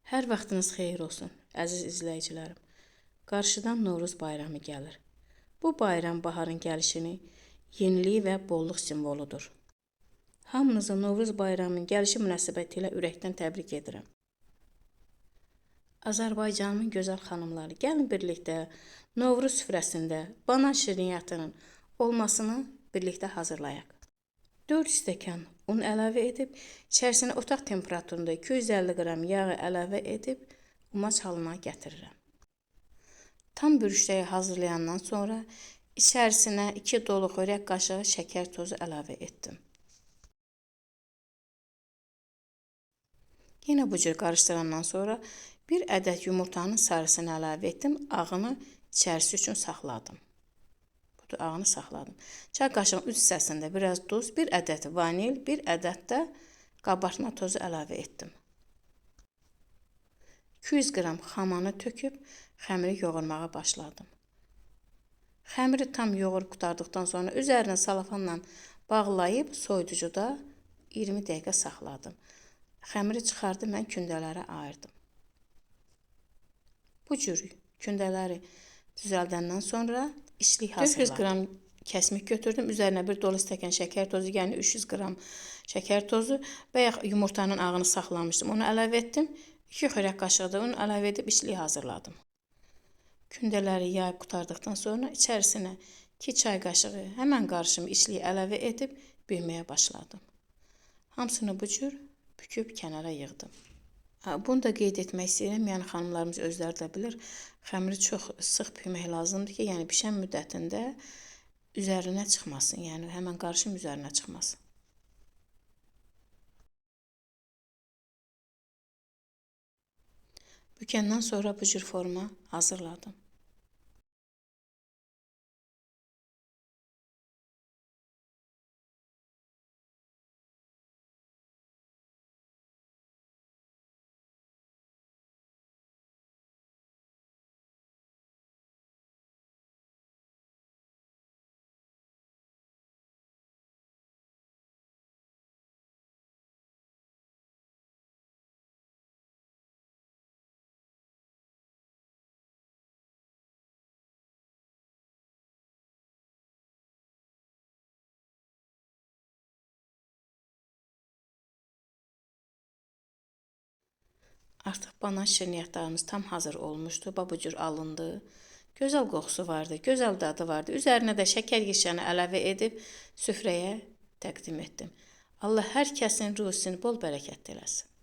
Hər vaxtınız xeyir olsun, əziz izləyicilərim. Qarşıdan Novruz bayramı gəlir. Bu bayram baharın gəlişini, yeniliyi və bolluq simvoludur. Hamınızı Novruz bayramının gəlişi münasibətilə ürəkdən təbrik edirəm. Azərbaycanın gözəl xanımları, gəlin birlikdə Novruz süfrəsində banan şirniyyatının olmasını birlikdə hazırlayaq. 4 stəkan un əlavə edib, içərisinə otaq temperaturunda 250 qram yağı əlavə edib, umac halına gətirirəm. Tam bürüşləri hazırlayandan sonra içərisinə 2 dolu xörək qaşığı şəkər tozu əlavə etdim. Yenə bu cür qarışdırandan sonra 1 ədəd yumurtanın sarısını əlavə etdim, ağını içərisi üçün saxladım. Ağını saxladım. Çay qaşığının üst hissəsində biraz duz, 1 ədəd vanil, 1 ədəd də qabartma tozu əlavə etdim. 200 qram xamanı töküb xəmiri yoğurmağa başladım. Xəmiri tam yoğurub qurtardıqdan sonra üzərinə salafanla bağlayıb soyuducuda 20 dəqiqə saxladım. Xəmiri çıxardım, mən kündələrə ayırdım. Bu cür kündələri düzəldəndən sonra işlik hazırladım. 400 qram kəsmik götürdüm. Üzərinə 1 dolu stəkan şəkər tozu, yəni 300 qram şəkər tozu. Bayaq yumurtanın ağını saxlamışdım. Onu əlavə etdim. 2 xörək qaşığı da onu əlavə edib işlik hazırladım. Kündələri yayıb qurtardıqdan sonra içərisinə 2 çay qaşığı həmən qarışımı işliyi əlavə edib bölməyə başladım. Hamısını bu cür büküb kənara yığdım. Bunu da qeyd etmək istəyirəm, yəni xanımlarımız özləri də bilir, xəmiri çox sıx bükmək lazımdır ki, yəni bişən müddətində üzərinə çıxmasın, yəni həmən qarışım üzərinə çıxmasın. Bükəndən sonra bu cür forma hazırladım. Artıq banan şirniyyatlarımız tam hazır olmuşdu. Bu cür alındı. Gözəl qoxusu vardı, gözəl dadı vardı. Üzərinə də şəkər yeşəni əlavə edib süfrəyə təqdim etdim. Allah hər kəsin ruzisini bol bərəkətli eləsin.